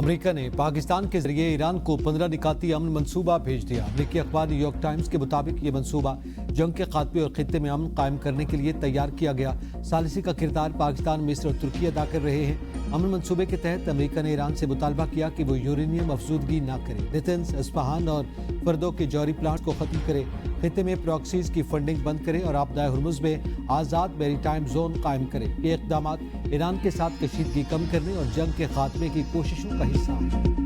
امریکہ نے پاکستان کے ذریعے ایران کو 15 نکاتی امن منصوبہ بھیج دیا۔ امریکی اخبار نیو یارک ٹائمز کے مطابق یہ منصوبہ جنگ کے خاتمے اور خطے میں امن قائم کرنے کے لیے تیار کیا گیا۔ ثالثی کا کردار پاکستان، مصر اور ترکی ادا کر رہے ہیں۔ امن منصوبے کے تحت امریکہ نے ایران سے مطالبہ کیا کہ وہ یورینیم افزودگی نہ کرے، نتنز، اصفہان اور فردو کے جوہری پلانٹ کو ختم کرے، خطے میں پراکسیز کی فنڈنگ بند کرے اور آبدائے ہرمز میں آزاد میری ٹائم زون قائم کرے۔ یہ اقدامات ایران کے ساتھ کشیدگی کم کرنے اور جنگ کے خاتمے کی کوششوں کا حصہ ہیں۔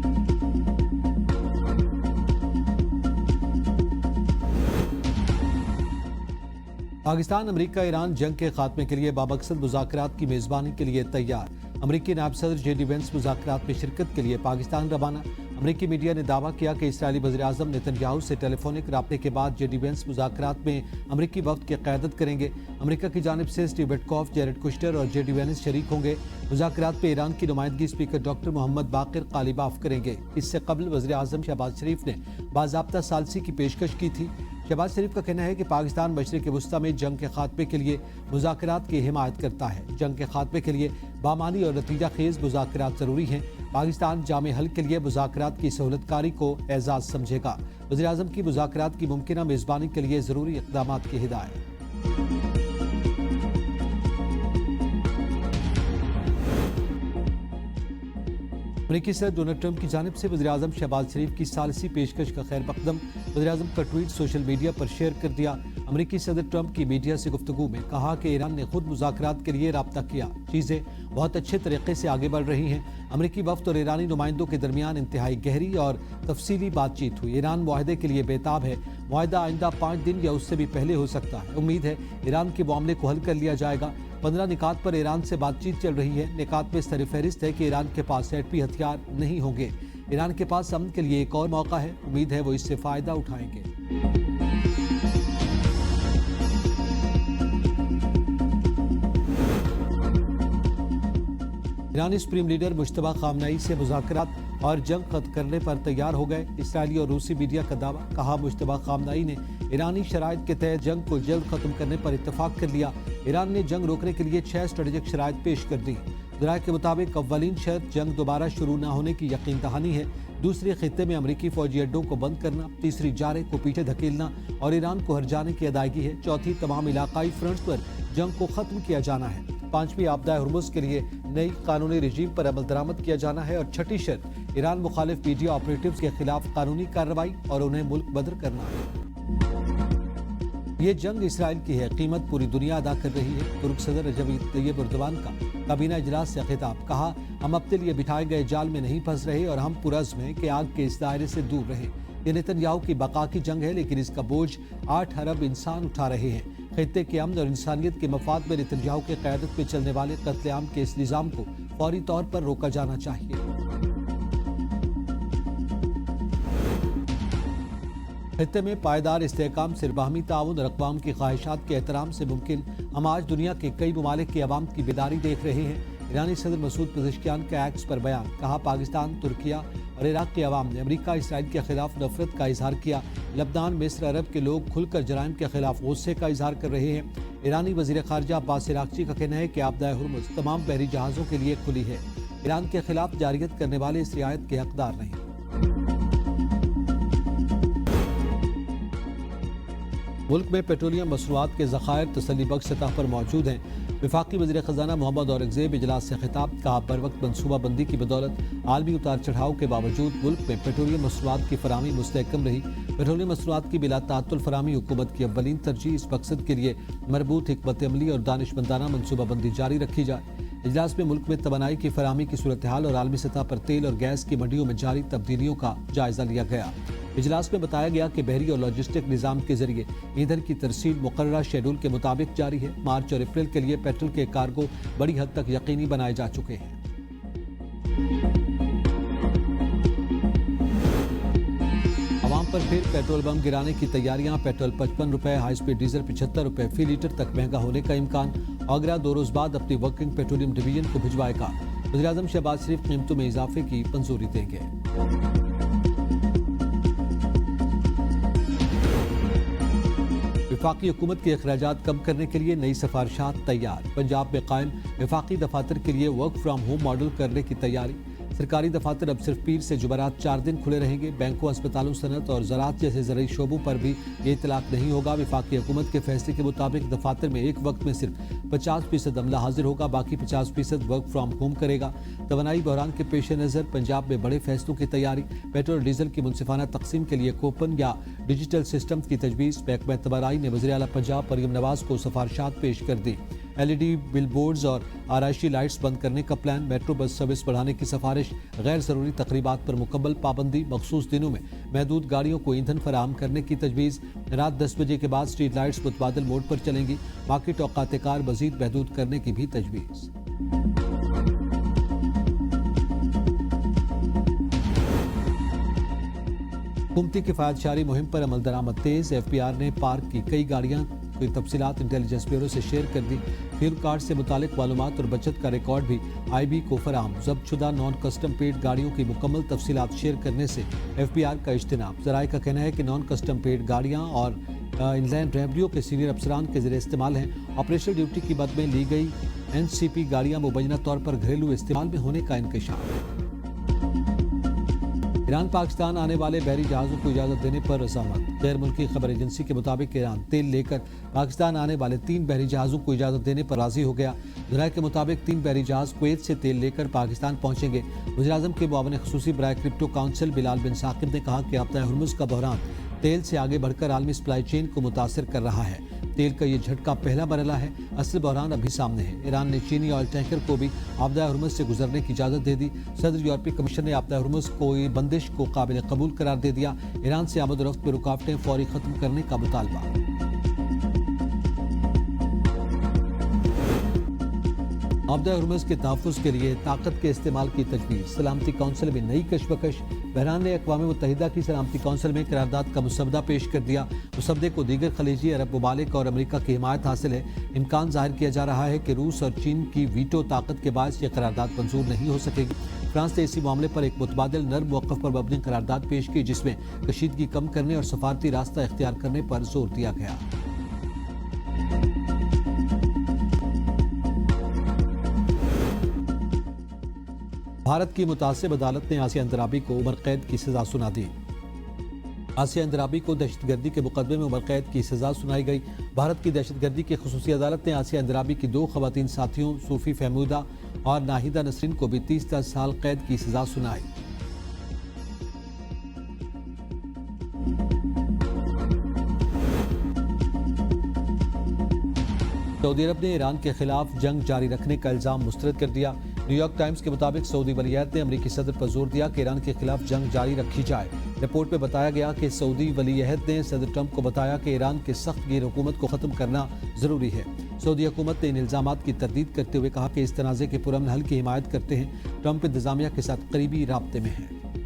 پاکستان امریکہ ایران جنگ کے خاتمے کے لیے بامقصد مذاکرات کی میزبانی کے لیے تیار۔ امریکی نائب صدر جے ڈی وینس مذاکرات میں شرکت کے لیے پاکستان روانہ۔ امریکی میڈیا نے دعویٰ کیا کہ اسرائیلی وزیراعظم نیتن یاہو سے ٹیلی فونک رابطے کے بعد جے ڈی وینس مذاکرات میں امریکی وفد کی قیادت کریں گے۔ امریکہ کی جانب سے اسٹیو وٹکوف، جیرڈ کشنر اور جے ڈی وینس شریک ہوں گے۔ مذاکرات میں ایران کی نمائندگی اسپیکر ڈاکٹر محمد باقر قالیباف کریں گے۔ اس سے قبل وزیراعظم شہباز شریف نے باضابطہ ثالثی کی پیشکش کی تھی۔ شہباز شریف کا کہنا ہے کہ پاکستان مشرق وسطیٰ میں جنگ کے خاتمے کے لیے مذاکرات کی حمایت کرتا ہے۔ جنگ کے خاتمے کے لیے بامعنی اور نتیجہ خیز مذاکرات ضروری ہیں۔ پاکستان جامع حل کے لیے مذاکرات کی سہولت کاری کو اعزاز سمجھے گا۔ وزیراعظم کی مذاکرات کی ممکنہ میزبانی کے لیے ضروری اقدامات کی ہدایت۔ امریکی صدر ڈونلڈ ٹرمپ کی جانب سے وزیراعظم شہباز شریف کی ثالثی پیشکش کا خیر مقدم۔ وزیراعظم کا ٹویٹ سوشل میڈیا پر شیئر کر دیا۔ امریکی صدر ٹرمپ کی میڈیا سے گفتگو میں کہا کہ ایران نے خود مذاکرات کے لیے رابطہ کیا، چیزیں بہت اچھے طریقے سے آگے بڑھ رہی ہیں۔ امریکی وفد اور ایرانی نمائندوں کے درمیان انتہائی گہری اور تفصیلی بات چیت ہوئی۔ ایران معاہدے کے لیے بےتاب ہے۔ معاہدہ آئندہ 5 دن یا اس سے بھی پہلے ہو سکتا ہے۔ امید ہے ایران کے معاملے کو حل کر لیا جائے گا۔ 15 نکات پر ایران سے بات چیت چل رہی ہے۔ نکات میں سر فہرست ہے کہ ایران کے پاس ایٹمی ہتھیار نہیں ہوں گے۔ ایران کے پاس امن کے لیے ایک اور موقع ہے۔ امید ہے وہ اس سے فائدہ اٹھائیں گے۔ ایرانی سپریم لیڈر مجتبیٰ خامنہئی سے مذاکرات اور جنگ ختم کرنے پر تیار ہو گئے۔ اسرائیلی اور روسی میڈیا کا دعویٰ، کہا مجتبیٰ خامنہئی نے ایرانی شرائط کے تحت جنگ کو جلد ختم کرنے پر اتفاق کر لیا۔ ایران نے جنگ روکنے کے لیے 6 اسٹریٹجک شرائط پیش کر دی۔ ذرائع کے مطابق اولین شرط جنگ دوبارہ شروع نہ ہونے کی یقین دہانی ہے۔ دوسری، خطے میں امریکی فوجی اڈوں کو بند کرنا۔ تیسری، جارے کو پیچھے دھکیلنا اور ایران کو ہر جانے کی ادائیگی ہے۔ چوتھی، تمام علاقائی فرنٹس پر جنگ کو ختم کیا جانا ہے۔ پانچویں، آبدائے ہرمز کے لیے نئی قانونی رجیم پر عمل درآمد کیا جانا ہے۔ اور چھٹی شرط، ایران مخالف میڈیا آپریٹوز کے خلاف قانونی کارروائی اور انہیں ملک بدر کرنا ہے۔ یہ جنگ اسرائیل کی ہے، قیمت پوری دنیا ادا کر رہی ہے۔ ترک صدر رجب طیب اردوان کا کابینہ اجلاس سے خطاب، کہا ہم اپنے لیے بٹھائے گئے جال میں نہیں پھنس رہے اور ہم پرعزم ہیں کہ آگ کے اس دائرے سے دور رہیں۔ یہ نیتن یاہو کی بقا کی جنگ ہے، لیکن اس کا بوجھ 8 ارب انسان اٹھا رہے ہیں۔ خطے کے امن اور انسانیت کے مفاد میں نیتن یاہو کی قیادت میں چلنے والے قتل عام کے اس نظام کو فوری طور پر روکا جانا چاہیے۔ خطے میں پائیدار استحکام صرف باہمی تعاون اور اقوام کی خواہشات کے احترام سے ممکن۔ ہم آج دنیا کے کئی ممالک کے عوام کی بیداری دیکھ رہے ہیں۔ ایرانی صدر مسعود پزشکیان کا ایکس پر بیان، کہا پاکستان، ترکیہ اور عراق کے عوام نے امریکہ اسرائیل کے خلاف نفرت کا اظہار کیا۔ لبنان، مصر، عرب کے لوگ کھل کر جرائم کے خلاف غصے کا اظہار کر رہے ہیں۔ ایرانی وزیر خارجہ عباس عراقچی کا کہنا ہے کہ آبدائے ہرمز تمام بحری جہازوں کے لیے کھلی ہے۔ ایران کے خلاف جارحیت کرنے والے اس رعایت کے حقدار نہیں۔ ملک میں پیٹرولیم مصنوعات کے ذخائر تسلی بخش سطح پر موجود ہیں۔ وفاقی وزیر خزانہ محمد اورنگزیب اجلاس سے خطاب، کہا بروقت منصوبہ بندی کی بدولت عالمی اتار چڑھاؤ کے باوجود ملک میں پیٹرولیم مصنوعات کی فراہمی مستحکم رہی۔ پیٹرولیم مصنوعات کی بلا تعطل فراہمی حکومت کی اولین ترجیح۔ اس مقصد کے لیے مربوط حکمت عملی اور دانشمندانہ منصوبہ بندی جاری رکھی جائے۔ اجلاس میں ملک میں توانائی کی فراہمی کی صورتحال اور عالمی سطح پر تیل اور گیس کی منڈیوں میں جاری تبدیلیوں کا جائزہ لیا گیا۔ اجلاس میں بتایا گیا کہ بحری اور لاجسٹک نظام کے ذریعے ایندھن کی ترسیل مقررہ شیڈول کے مطابق جاری ہے۔ مارچ اور اپریل کے لیے پیٹرول کے کارگو بڑی حد تک یقینی بنائے جا چکے ہیں۔ عوام پر پھر پیٹرول بم گرانے کی تیاریاں، پیٹرول 55 روپے، ہائی سپیڈ ڈیزل 75 روپے فی لیٹر تک مہنگا ہونے کا امکان۔ آگرہ 2 روز بعد اپنی ورکنگ پیٹرولیم ڈویژن کو بھجوائے گا۔ وزیراعظم شہباز شریف قیمتوں میں اضافے کی منظوری دیں گے۔ وفاقی حکومت کے اخراجات کم کرنے کے لیے نئی سفارشات تیار۔ پنجاب میں قائم وفاقی دفاتر کے لیے ورک فرام ہوم ماڈل کرنے کی تیاری۔ سرکاری دفاتر اب صرف پیر سے جمعرات 4 دن کھلے رہیں گے۔ بینکوں، اسپتالوں، صنعت اور زراعت جیسے زرعی شعبوں پر بھی یہ اطلاق نہیں ہوگا۔ وفاقی حکومت کے فیصلے کے مطابق دفاتر میں ایک وقت میں صرف 50% عملہ حاضر ہوگا، باقی 50% ورک فرام ہوم کرے گا۔ توانائی بحران کے پیش نظر پنجاب میں بڑے فیصلوں کی تیاری۔ پیٹرول اور ڈیزل کی منصفانہ تقسیم کے لیے کوپن یا ڈیجیٹل سسٹم کی تجویز۔ محکمہ توانائی نے وزیر اعلیٰ پنجاب مریم نواز کو سفارشات پیش کر دی۔ LED بل بورڈز اور آرائشی لائٹس بند کرنے کا پلان۔ میٹرو بس سروس بڑھانے کی سفارش۔ غیر ضروری تقریبات پر مکمل پابندی۔ مخصوص دنوں میں محدود گاڑیوں کو ایندھن فراہم کرنے کی تجویز۔ رات 10 بجے کے بعد اسٹریٹ لائٹس متبادل موڈ پر چلیں گی۔ باقی اوقات کار مزید محدود کرنے کی بھی تجویز۔ حکومتی کفایت شعاری مہم پر عمل درآمد تیز۔ FBR نے پارک کی کئی گاڑیاں کی تفصیلات انٹیلیجنس بیورو سے شیئر کر دی۔ فیول کارڈ سے متعلق معلومات اور بچت کا ریکارڈ بھی IB کو فراہم۔ ضبط شدہ نان کسٹم پیڈ گاڑیوں کی مکمل تفصیلات شیئر کرنے سے FBR کا اجتناب۔ ذرائع کا کہنا ہے کہ نان کسٹم پیڈ گاڑیاں اور ان لینڈ ریونیو کے سینئر افسران کے زیر استعمال ہیں۔ آپریشنل ڈیوٹی کی مد میں لی گئی NCP گاڑیاں مبینہ طور پر گھریلو استعمال میں ہونے کا انکشاف۔ ایران پاکستان آنے والے بحری جہازوں کو اجازت دینے پر رضامند۔ غیر ملکی خبر ایجنسی کے مطابق ایران تیل لے کر پاکستان آنے والے 3 بحری جہازوں کو اجازت دینے پر راضی ہو گیا۔ ذرائع کے مطابق 3 بحری جہاز کویت سے تیل لے کر پاکستان پہنچیں گے۔ وزیراعظم کے معاون خصوصی برائے کرپٹو کونسل بلال بن ثاقب نے کہا کہ آبدہ ہرمز کا بحران تیل سے آگے بڑھ کر عالمی سپلائی چین کو متاثر کر رہا ہے۔ تیل کا یہ جھٹکا پہلا مرحلہ ہے، اصل بحران ابھی سامنے ہے۔ ایران نے چینی آئل ٹینکر کو بھی آبدہ ہرمز سے گزرنے کی اجازت دے دی۔ صدر یورپی کمیشن نے آبدہ ہرمز کو بندش کو قابل قبول قرار دے دیا۔ ایران سے آمد و رفت میں رکاوٹیں فوری ختم کرنے کا مطالبہ۔ آبدہ ہرمز کے تحفظ کے لیے طاقت کے استعمال کی تجویز۔ سلامتی کونسل میں نئی کشمکش۔ بحران نے اقوام متحدہ کی سلامتی کونسل میں قرارداد کا مسودہ پیش کر دیا۔ مسودے کو دیگر خلیجی عرب ممالک اور امریکہ کی حمایت حاصل ہے۔ امکان ظاہر کیا جا رہا ہے کہ روس اور چین کی ویٹو طاقت کے باعث یہ قرارداد منظور نہیں ہو سکے گی۔ فرانس نے اسی معاملے پر ایک متبادل نرم موقف پر مبنی قرارداد پیش کی، جس میں کشیدگی کم کرنے اور سفارتی راستہ اختیار کرنے پر زور دیا گیا۔ بھارت کی متعصب عدالت نے آسیہ اندرابی کو عمر قید کی سزا سنا دی۔ آسیہ اندرابی کو دہشت گردی کے مقدمے میں عمر قید کی سزا سنائی گئی۔ بھارت کی دہشت گردی کی خصوصی عدالت نے آسیہ اندرابی کی 2 خواتین ساتھیوں صوفی فہمودہ اور ناہیدہ نسرین کو بھی 30 سال قید کی سزا سنائی۔ سعودی عرب نے ایران کے خلاف جنگ جاری رکھنے کا الزام مسترد کر دیا۔ نیو یارک ٹائمز کے مطابق سعودی ولی عہد نے امریکی صدر پر زور دیا کہ ایران کے خلاف جنگ جاری رکھی جائے۔ رپورٹ میں بتایا گیا کہ سعودی ولی عہد نے صدر ٹرمپ کو بتایا کہ ایران کے سخت گیر حکومت کو ختم کرنا ضروری ہے۔ سعودی حکومت نے ان الزامات کی تردید کرتے ہوئے کہا کہ اس تنازع کے پرامن حل کی حمایت کرتے ہیں۔ ٹرمپ انتظامیہ کے ساتھ قریبی رابطے میں ہیں۔